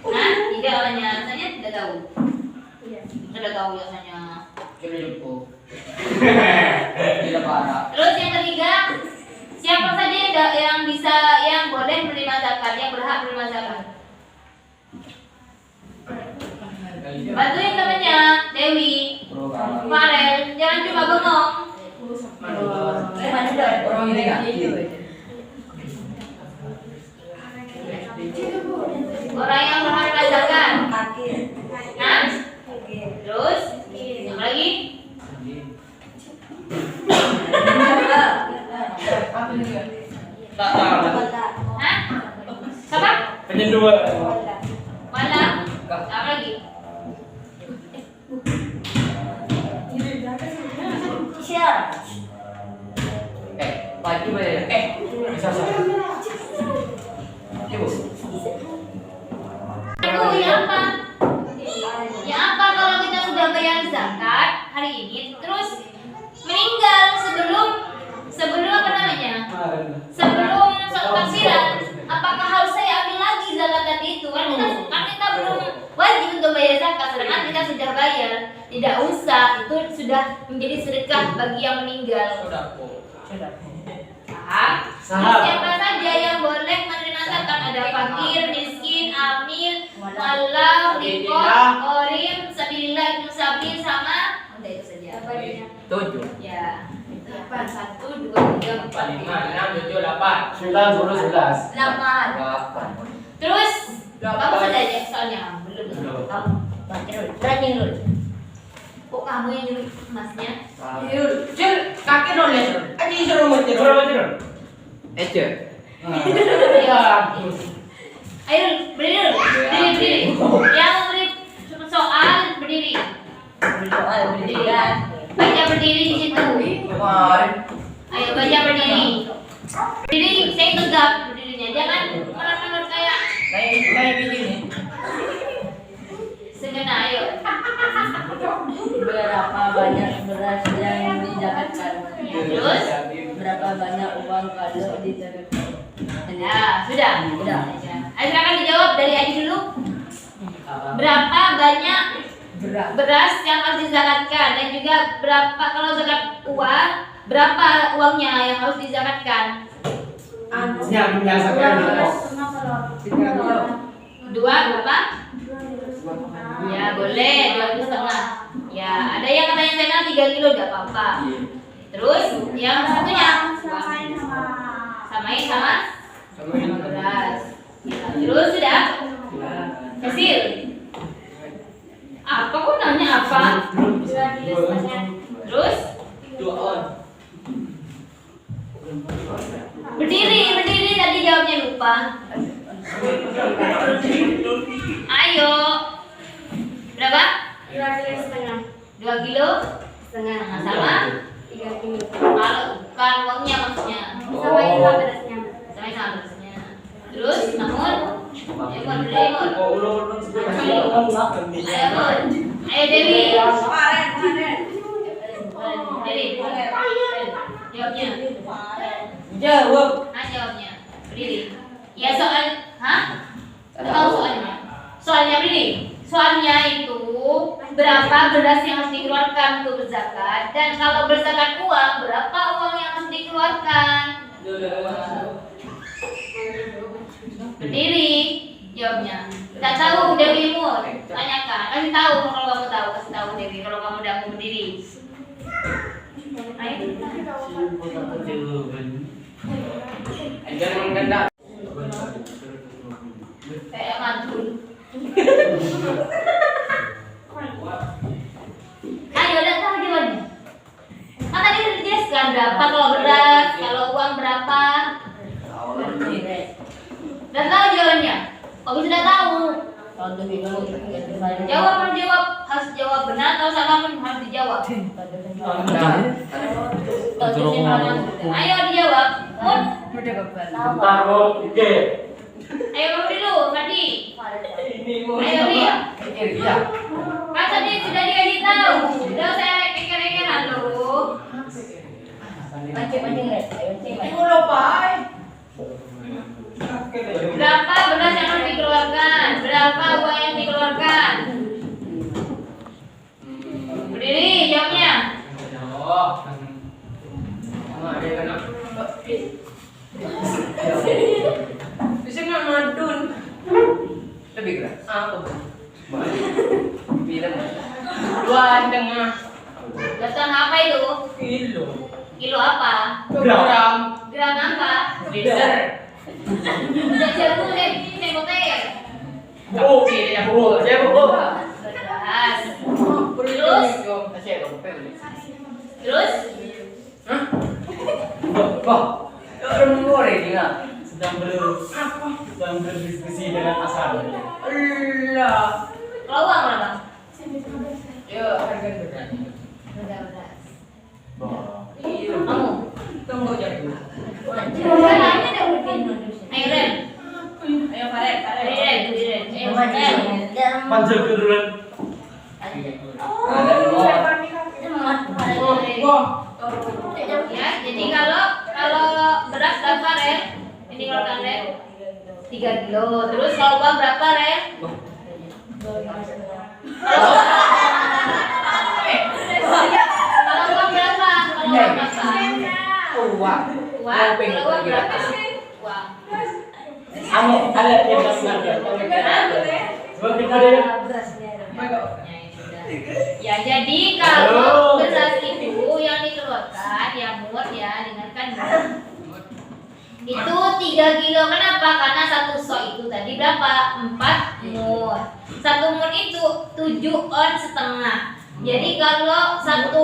Nah, tidak alasannya tidak tahu. Tidak tahu alasannya. Tidak parah. Terus yang ketiga, siapa saja yang bisa yang boleh menerima zakat, yang berhak menerima zakat? Bantuin temannya, Dewi, Farel, jangan cuma bengong. Orang yang berhak menerima zakat. Nah, terus apa lagi? Tak tahu. Hah? Siapa? Penyedua. Malam. Apa lagi? Pagi bayar. Bisa sah. Ibu. Itu ya apa? Ya apa kalau kita sudah bayar zakat hari ini terus meninggal sebelum apa namanya? Sebelum sholat takbiran, apakah harus saya ambil lagi zakat tadi itu? Kan kita belum untuk bayar zakat, sedangkan kita sudah bayar, tidak usah, itu sudah menjadi sedekah bagi yang meninggal. Paham? Saham. Siapa saja yang boleh menerima zakat? Ada fakir, miskin, amil, malam, rikot, korim, sabilillah, ibnu sabil, sama udah itu saja. 7. Ya. 8, 1, 2, 3, 4, 5, 9, 10, 11. 8. Terus kamu sudah aja soalnya belum. Kamu berani dulu. Kok kamu yang nyuruh masnya? Cil, kaki nolnya Cil. Aja disuruh mencet. Ecer. Iya. Ayo berdiri dulu. Berdiri. Yang beri soal berdiri. Berdiri. Baca berdiri di situ. Kemarin. Ayo baca berdiri. Berdiri, saya tegak berdirinya. Jangan menurut kayak Kayak begini. segena. Ayo. Berapa banyak beras yang dizakatkan? Terus? Berapa banyak uang kalau dizakatkan? Ya, sudah. Sudah. Ayo silakan dijawab dari Adi dulu. Berapa banyak beras yang harus dizakatkan dan juga berapa kalau zakat uang, berapa uangnya yang harus dizakatkan? Yang biasakan. 2 berapa? Ya boleh 2,5. Ya ada yang katanya saya 3 kilo tidak apa-apa. Terus yang satunya samain sama beras. Ya, terus sudah hasil. Apa kok nanya apa? Terus berdiri tadi jawabnya lupa. Ayo. Berapa? 2 kilo setengah. Sama? 3 kilo. Kalau bukan uangnya maksudnya. Samain sama berasnya. Sama berasnya. Terus namun ayo berdiri. Ayo Dewi. Dewi. Jawabnya. Jawab. Jawabnya. Berdiri. Ya soal, tahu soalnya. Soalnya berdiri. Soalnya itu berapa beras yang harus dikeluarkan untuk berzakat dan kalau berzakat uang berapa uang yang harus dikeluarkan? Berdiri. Jawabnya. Tidak tahu Dewi Mur. Tanyakan. Kasih tahu kalau kamu tahu. Kasih tahu Dewi kalau kamu udah mau berdiri. Ayo. Jangan mengendak. Kayak mantul. Ayo udah tahu jawabannya. Kan tadi udah dijelaskan berapa kalau beras, kalau uang berapa. Udah tahu jawabannya. Kamu sudah tahu. Jawab harus jawab benar atau salah pun harus dijawab. Ayo dijawab. Mun. Oke. Ayo kamu dulu, Fadi. Ayo Ria. Kan tadi sudah dikasih tahu. Udah saya reker-rekeran dulu. Mancing-mancing, Red. Ayo, mancing. Berapa beras yang harus dikeluarkan? Berapa uang yang dikeluarkan? Berdiri, jawabnya. Bisa nggak madun? Lebih keras. Apa? Bilang. 2,5 Datang apa itu? kilo. Kilo apa? Gram. Gram apa? Liter. Udah jago deh, tengok-tengok. Oh, iya, Bu. Saya Bu. Beras. Terus? Terus? Hah? Kok? Orang goreng nggak? Sedang berdiskusi dengan Asal. Allah. Kalau uang berapa? Ya harga beras. Beras. Iya. Kamu? Tunggu jadi. Ayo Ren. Ayo Faret. Ren. Ayo Panjang kedudukan. Ya, jadi kalau beras berapa Ren? Ini keluarkan Ren. 3 kilo. Terus kalau uang berapa Ren? Kalau uang berapa? Kalau uang berapa? Uang. Uang. Kalau uang berapa? Uang. Amo, ada yang gambar. Ya, jadi kalau beras itu yang dikeluarkan ya muat ya, dengarkan ya. Itu 3 kilo. Kenapa? Karena 1 sok itu tadi berapa? 4 mut. 1 mut itu 7 on setengah. Jadi kalau 7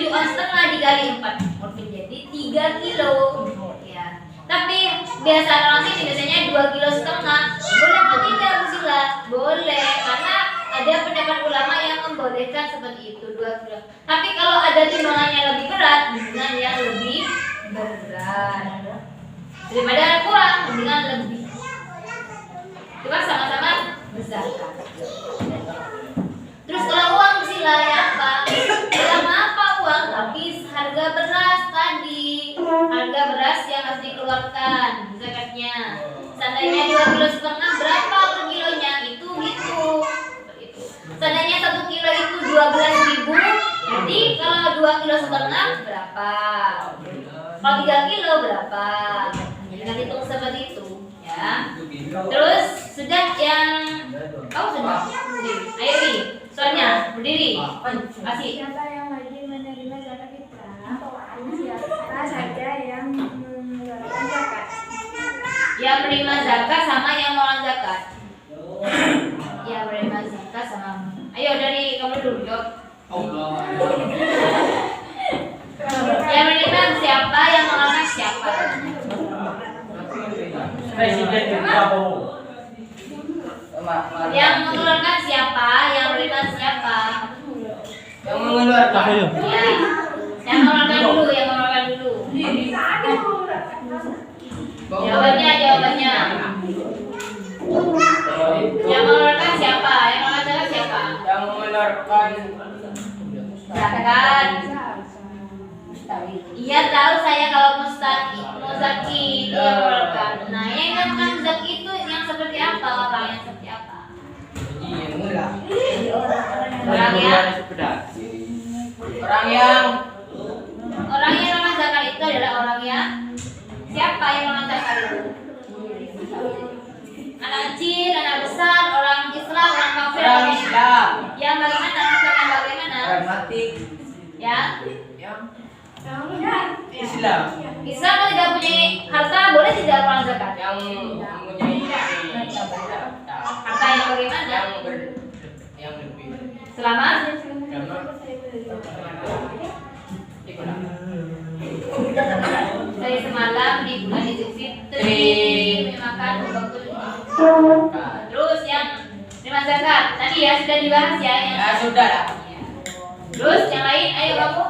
on setengah dikali 4 mut menjadi 3 kilo. Ya. Tapi biasa orang sini biasanya 2 kilo setengah. Boleh apa tidak, Bu Sila? Boleh, karena ada pendapat ulama yang membolehkan seperti itu 2 kilo. Tapi kalau ada timbangannya lebih berat, dengan yang lebih berat. Daripada kurang, dengan lebih. Itu kan sama-sama berzakat. Terus kalau uang Sila ya apa? Dalam apa uang? Tapi harga beras tadi, harga beras yang harus dikeluarkan zakatnya. Seandainya 2 kilo setengah berapa per kilonya? Itu gitu. Seandainya 1 kilo itu 12.000, jadi kalau 2 kilo setengah berapa? Kalau 3 kilo berapa? Dengan hitung seperti itu, ya. Terus sudah yang kau sudah berdiri. Ayo Ri, soalnya berdiri. Kasih. Siapa yang wajib menerima zakat fitrah? Siapa saja yang mengeluarkan zakat? Yang menerima zakat sama yang mengeluarkan zakat. Yang menerima zakat sama. Ayo dari kamu dulu, Jok. Yang menerima siapa, yang mengeluarkan siapa? Presiden Prabowo. Yang mengeluarkan siapa, yang menerima siapa? Yang mengeluarkan. Aku yuk. Ya. Yang mengeluarkan dulu, yang mengeluarkan dulu. Jawabannya. Yang mengeluarkan siapa? Yang mengeluarkan siapa? Yang mengeluarkan Zakat. Iya tahu saya kalau muzaki itu yang mengeluarkan. Nah yang mengeluarkan muzaki itu yang seperti apa? Orang yang seperti apa? Iya, mula. Orang yang mengeluarkan zakat itu adalah orang yang siapa yang mengeluarkan zakat itu? Anak kecil, anak besar, orang Islam, orang kafir, Orang Islam. yang bagaimana? Yang bagaimana? Pragmatik. Yang Islam. Islam kalau tidak punya harta boleh tidak mengeluarkan zakat? Yang mempunyai Harta yang bagaimana? yang lebih. Selama dari semalam di bulan Idul Fitri makan terus yang terima zakat tadi ya sudah dibahas ya yang Ya sudah lah. terus yang lain ayo kamu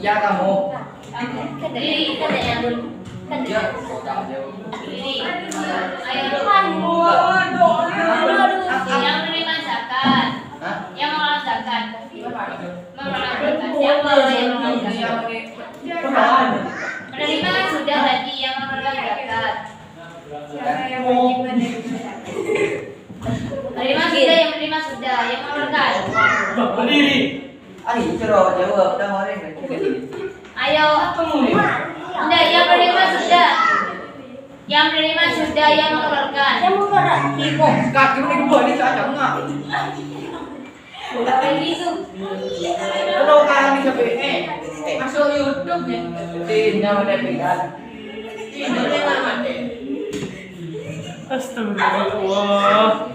Iya kamu. diri katanya dulu Ya, sudah jauh. diri ayo yang menerima zakat Hah? yang mengelola zakat mengelola zakat siapa yang mengelola zakat menerima kan sudah tadi yang mengelola zakat Siapa yang wajib menerima zakat? menerima sudah yang menerima sudah yang mengeluarkan Berdiri. Ayo, coba jawab. Dah orang nggak ayo enggak yang menerima sudah yang menerima sudah yang mengeluarkan Kaki udah dibuat di sana enggak? apa itu Kalau kalian bisa masuk YouTube ya. Tidak ada pilihan. Ini nama deh. Astagfirullah.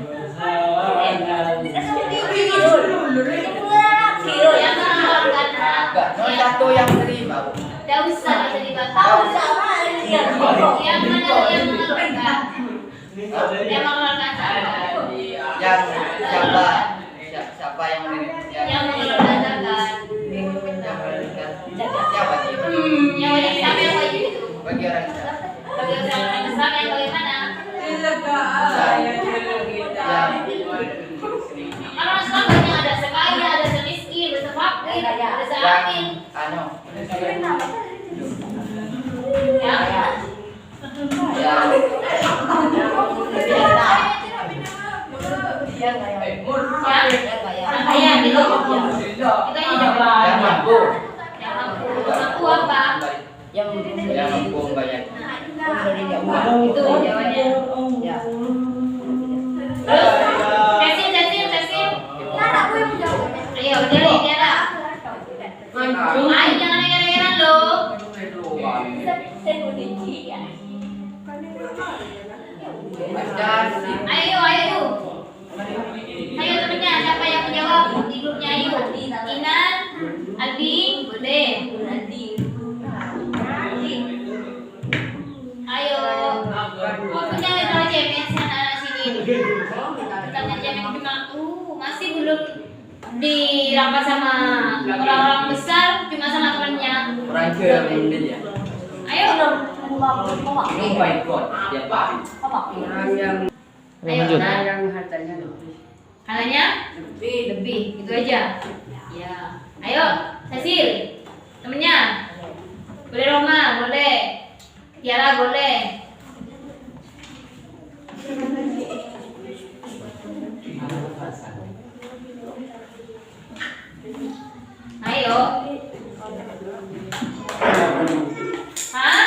yang mengeluarkan Enggak, nomor satu yang terima. tidak usah bisa dibantah yang mana yang mengeluarkan zakat Yang siapa yang menerima? yang mengeluarkan zakat Siapa dia? yang wajib Islam yang wajib itu Bagi orang Islam. bagi orang Islam yang bagaimana orang Islam banyak ada sekaya ada semiskin ada sefakir ada seamin Anu. ya Ya. Kita aja jawab. Yang mampu. Yang mampu. Mampu apa? Yang mampu banyak. Itu jawabannya. Ya. Terus Cecil. Ayo, berdiri, Tiara. Ayo, jangan eran-eran loh. Ayo. Ayo temennya, siapa yang menjawab di grupnya? Ayo, Inan, Aldi, boleh. Ayo, waktunya udah cemen sana sini. Tanya cemen cuma masih belum dirampas sama orang-orang besar, cuma sama temannya. Orang ke mungkin ya. Ayo, Lupa ikut. Dia pak. Orang yang ayo, Lanjut. Nah. yang hartanya lebih. Kalanya lebih, itu aja. Ya, ayo, Cecil, temennya. Boleh Roma, boleh. Tiara boleh. Ayo. Hah?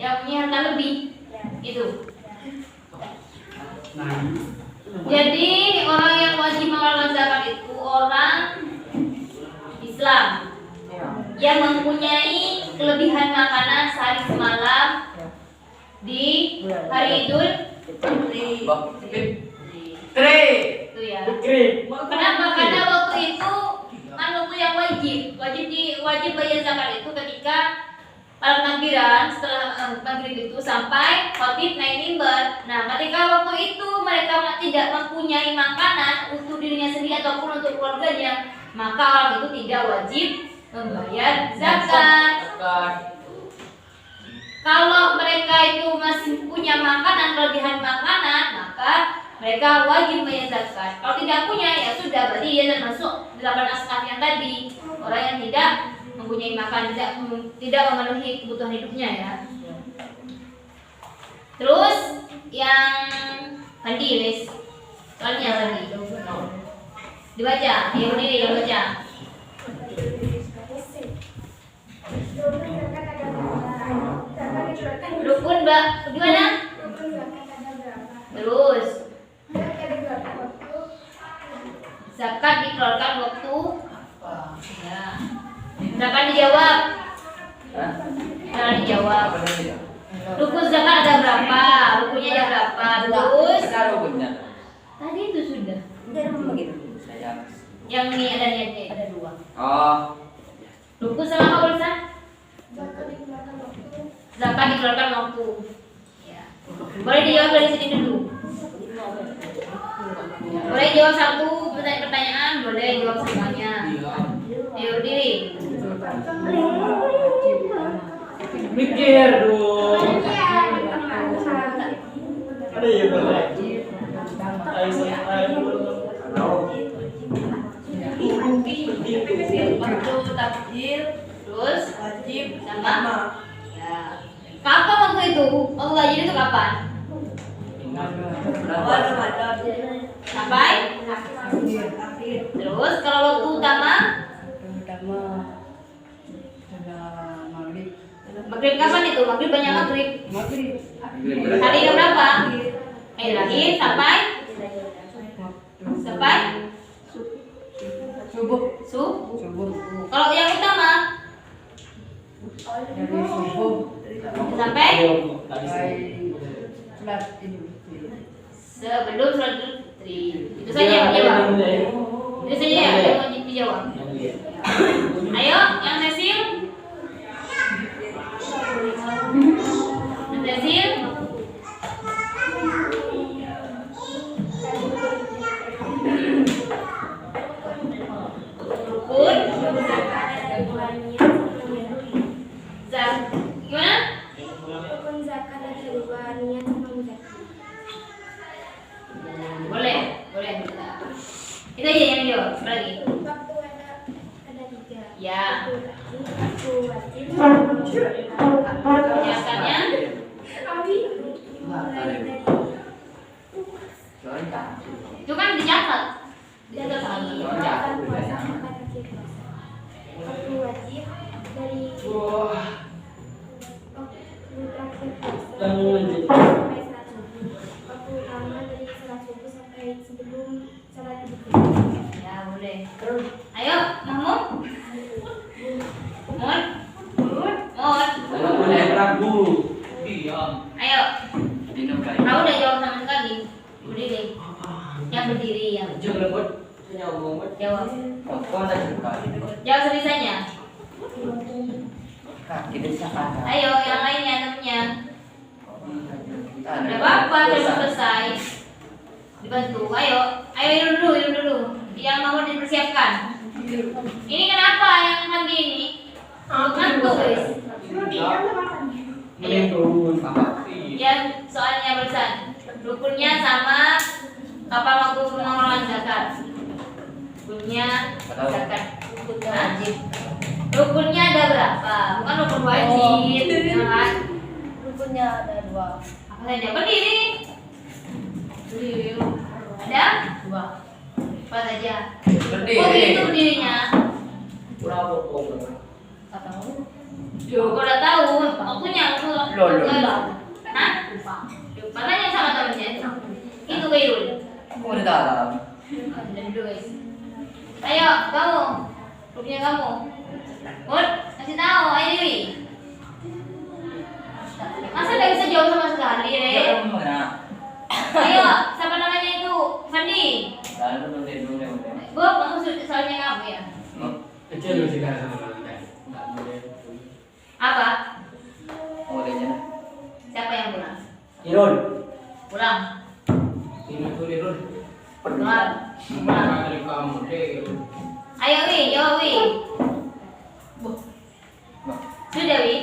Yang punya harta lebih. Itu. Jadi orang yang wajib mengeluarkan zakat itu orang Islam yang mempunyai kelebihan makanan sehari semalam di hari Idul Fitri. Itu ya. Kenapa? Karena waktu itu kan waktu yang wajib bayar zakat itu ketika malam takbiran setelah maghrib itu sampai khotib naik mimbar. Nah, ketika waktu itu mereka tidak mempunyai makanan untuk dirinya sendiri ataupun untuk keluarganya, maka orang itu tidak wajib membayar zakat. Kalau mereka itu masih punya makanan, kelebihan makanan, maka mereka wajib bayar zakat. Kalau tidak punya, ya sudah, berarti dia termasuk 8 asnaf yang tadi, orang yang tidak mempunyai makan, tidak memenuhi kebutuhan hidupnya ya. Terus yang tadi wes soalnya tadi dibaca, yang ini yang baca. Rukun mbak, gimana? Terus zakat dikeluarkan waktu ya. Silakan dijawab. Silakan dijawab. Rukun zakat ada berapa? Rukunnya ada berapa? Terus tadi itu sudah. Yang ini ada niatnya ada 2. Oh. Rukun sama apa Ulsan? Zakat dikeluarkan waktu. Ya. Boleh dijawab dari sini dulu. Boleh jawab satu pertanyaan, boleh jawab semuanya. Ayo diri. Mikir dong. Ada ya boleh. Waktu takjil Terus wajib sama. Ya. Kapan waktu itu? Waktu gaji itu kapan? awal Ramadan. Sampai? Akhir Terus kalau waktu utama? pertama sudah maghrib. Maghrib kapan itu? Maghrib banyak maghrib. Maghrib. Hari yang berapa? Lahir sampai? Sampai? Subuh. Subuh. Kalau yang utama? Dari subuh Sampai? sampai sholat Idul Fitri. Sebelum sholat Idul Fitri. Itu saja yang dijawab. Itu saja ya yang mau dijawab. Ayo, yang Cecil. Yang Cecil. Rukun. Gimana? Boleh. Itu aja yang dijawab. Apa lagi? Ya. Niatannya Berdiri. Yang berdiri yang. Jung lembut. Punya umum. Jawab. Kau tak suka. Jawab sebisanya. Kaki desakan. Ayo, yang lainnya temennya. Udah apa-apa, sudah selesai. Dibantu. Ayo, minum dulu. Yang mau dipersiapkan. Ini kenapa yang mandi ini? Ngantuk guys. Minum. Yang soalnya barusan rukunnya sama kapal waktu mengelola zakat. Rukunnya zakat. Wajib. Rukunnya ada berapa? Bukan rukun wajib, ya kan? Rukunnya ada 2. Apa saja? Berdiri. Ada? 2. Apa saja? Berdiri. Oh itu berdirinya. Kurang potong. Gak tahu. Kau udah tahu waktunya aku. Loh. Hah? Makanya sama temennya. Itu Kairul. Kau udah tahu. Dan dulu guys. Ayo kamu. Rupanya kamu. Mut, kasih tahu. Ayo Dewi. Masa gak bisa jawab sama sekali, Re? Kamu mana? Ayo, siapa namanya itu? Fandi. Lalu nanti dulu. Bob, kamu soalnya kamu ya? Kecil lu sih kan sama kan. Apa? Oh, dia. Siapa yang pulang? Irul. Pulang. Ini tuh Irul. Pulang. Mana dari kamu deh. Ayo Wi, jawab Wi. Sudah Wi.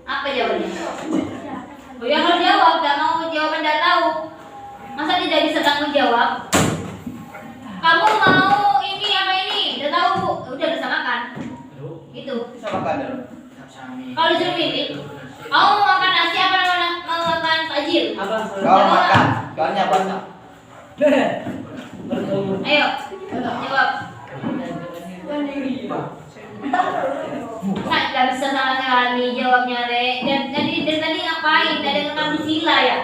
Apa jawabannya? Oh ya harus jawab, gak mau jawaban gak tahu. Masa tidak bisa tanggung jawab? Kamu mau ini apa ini? Udah tahu Bu? Udah bisa makan. Gitu. Sama kan dulu. Kalau disuruh pilih, kamu mau makan nasi apa mau makan tajil? Apa? Kau makan. Soalnya banyak. Ayo, jawab. Saya nggak bisa sama sekali jawabnya, Re. Dan dari tadi ngapain? Ada ngomong sila ya?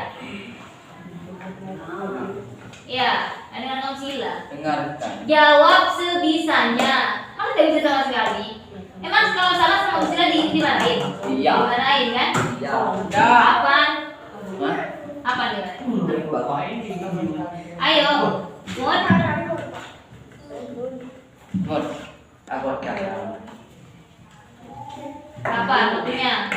Iya, ada ngomong sila. Dengarkan. Jawab sebisanya. Kamu tidak bisa sama sekali. Emang kalau salah sama sila dimarahin? Iya. Dimarahin kan? Iya. Apa? Hah? Apa dimarahin? Terima. Ayo, Mut. Mut. Aku akan. Apa artinya?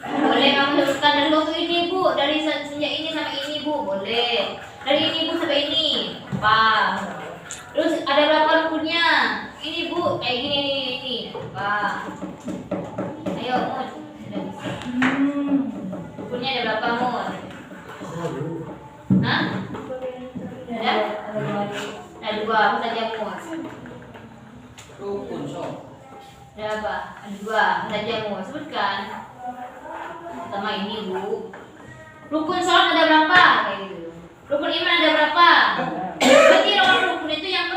Boleh kamu sebutkan dari waktu ini Bu, dari sejak ini sampai ini Bu, boleh. Dari ini Bu sampai ini, apa? Terus ada berapa rukunnya? Ini Bu, kayak gini ini, apa? Ayo Mut. Rukunnya ada berapa Mut? Hah? Ada? Ada 2, apa saja Mut? Rukun so. Ada apa? Ada 2, apa saja Mut? Sebutkan. Pertama ini Bu. Rukun sholat ada berapa? Kayak gitu. Rukun iman ada berapa? Berarti rukun itu yang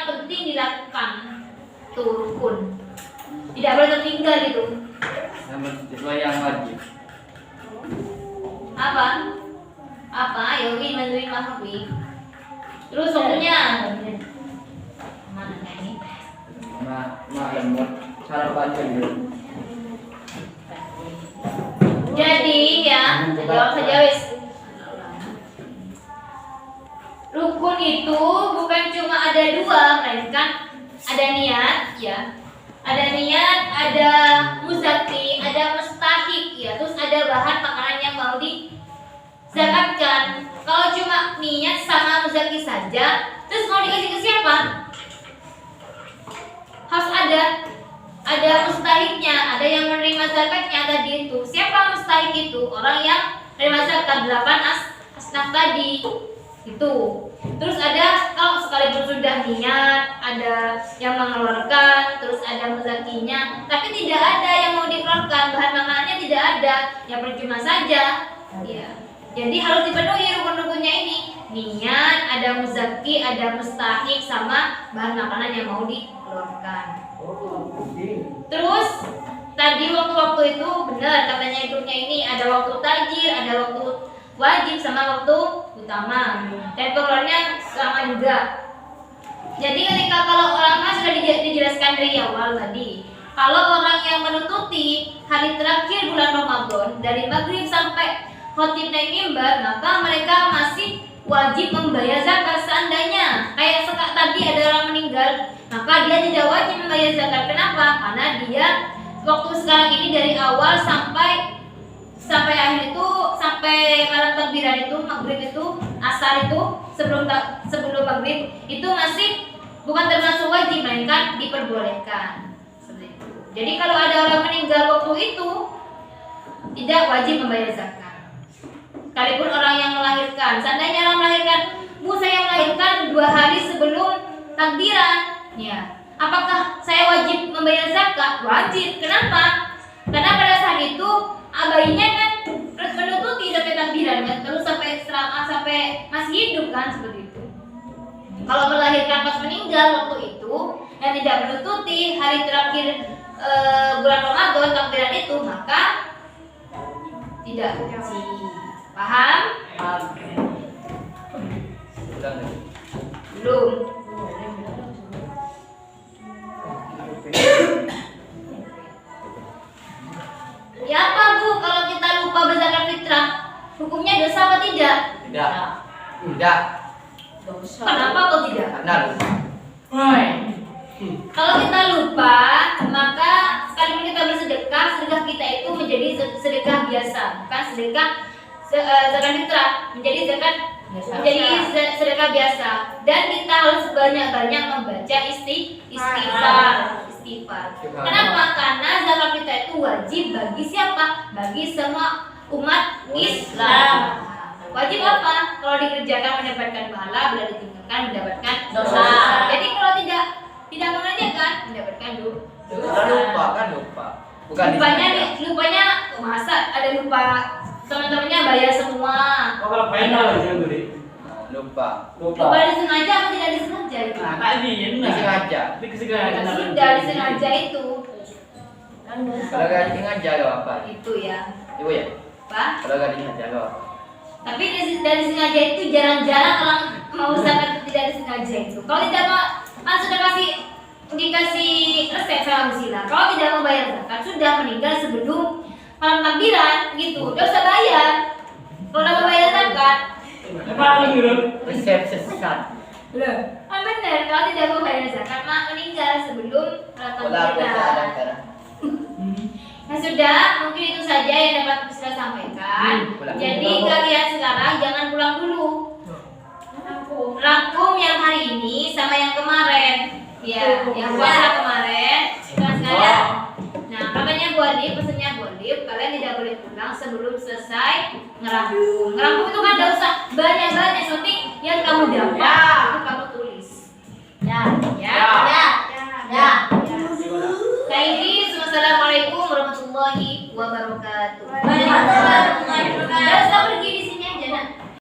penting dilakukan. Tuh rukun. Tidak boleh tertinggal itu. Sesuai yang wajib. Apa? Apa? Ayo Wi, bantuin Mas Wi. Terus waktunya. Mana ini? Lemot. Sarapan dulu. Jadi ya, jawab saja wis. Rukun itu bukan cuma ada 2, melainkan ada niat ya. Ada niat, ada muzaki, ada mustahik ya. Terus ada bahan makanan yang mau dizakatkan. Kalau cuma niat sama muzaki saja, terus mau dikasih ke siapa? Harus ada mustahiknya, ada yang menerima zakatnya tadi itu. Siapa mustahik itu? Orang yang menerima zakat 8 asnaf tadi itu. Terus ada kalau sekalipun sudah niat, ada yang mengeluarkan, terus ada muzakinya, tapi tidak ada yang mau dikeluarkan, bahan makanannya tidak ada, yang percuma saja. Ya. Jadi harus dipenuhi rukun-rukunnya ini. Niat, ada muzaki, ada mustahik, sama bahan makanan yang mau dikeluarkan. Terus tadi waktu-waktu itu benar katanya hidupnya ini ada waktu tajir, ada waktu wajib sama waktu utama. Dan pengeluarannya sama juga. Jadi ketika kalau orang kan sudah dijelaskan dari awal tadi. Kalau orang yang menututi hari terakhir bulan Ramadan dari maghrib sampai khotib naik mimbar, maka mereka masih wajib membayar zakat. Seandainya kayak tadi ada orang meninggal, maka dia tidak wajib membayar zakat. Kenapa? Karena dia waktu sekarang ini dari awal sampai akhir itu, sampai malam takbiran itu, maghrib itu, asar itu, sebelum maghrib itu masih bukan termasuk wajib, melainkan diperbolehkan. Seperti itu. Jadi kalau ada orang meninggal waktu itu tidak wajib membayar zakat. Sekalipun orang yang melahirkan, seandainya orang melahirkan, saya melahirkan 2 hari sebelum takbiran, ya, apakah saya wajib membayar zakat? Wajib. Kenapa? Karena pada saat itu bayinya kan menututi sampai takbiran kan, terus sampai masih hidup kan, seperti itu. Kalau melahirkan pas meninggal waktu itu yang tidak menututi hari terakhir bulan Ramadan takbiran itu, maka tidak wajib. Paham? Belum. Ya apa Bu, kalau kita lupa berzakat fitrah, hukumnya dosa apa tidak? Tidak. Kenapa kok tidak? Karena lupa. Kalau kita lupa, maka sekalipun kita bersedekah, sedekah kita itu menjadi sedekah biasa, bukan sedekah zakat fitrah, menjadi sedekah biasa. Dan kita harus banyak-banyak membaca istighfar. Kenapa? Karena zakat fitrah itu wajib bagi siapa? Bagi semua umat Islam. Wajib apa? Kalau dikerjakan mendapatkan pahala, bila ditinggalkan mendapatkan dosa. Jadi kalau tidak mengerjakan mendapatkan dosa. Lupa. Bukan Lupanya masa ada lupa teman-temannya bayar semua. Kalau penal aja gue. Lupa. Lupa disengaja atau tidak disengaja itu? Nah, tadi Disengaja. Sudah disengaja itu. Kalau gak disengaja gak apa. Itu ya. Ibu ya? Pak. Kalau gak disengaja gak apa. Tapi dari sengaja itu jarang-jarang orang mau zakat tidak disengaja itu. Kalau tidak mau, sudah dikasih resep sama Sila. Kalau tidak mau bayar zakat, sudah meninggal sebelum malam takbiran gitu, udah usah bayar. Kalau tidak mau bayar zakat, Resep sesat. benar. Kalau tidak mau bayar zakat, meninggal sebelum malam takbiran. Nah sudah, mungkin itu saja yang dapat saya sampaikan. Jadi kalian sekarang jangan pulang dulu. Rangkum yang hari ini sama yang kemarin. Ya, yang puasa kemarin. Sekarang. Nah, makanya pesennya boleh. Kalian tidak boleh pulang sebelum selesai ngerangkum. Ngerangkum itu kan gak usah banyak-banyak, penting yang kamu dapat.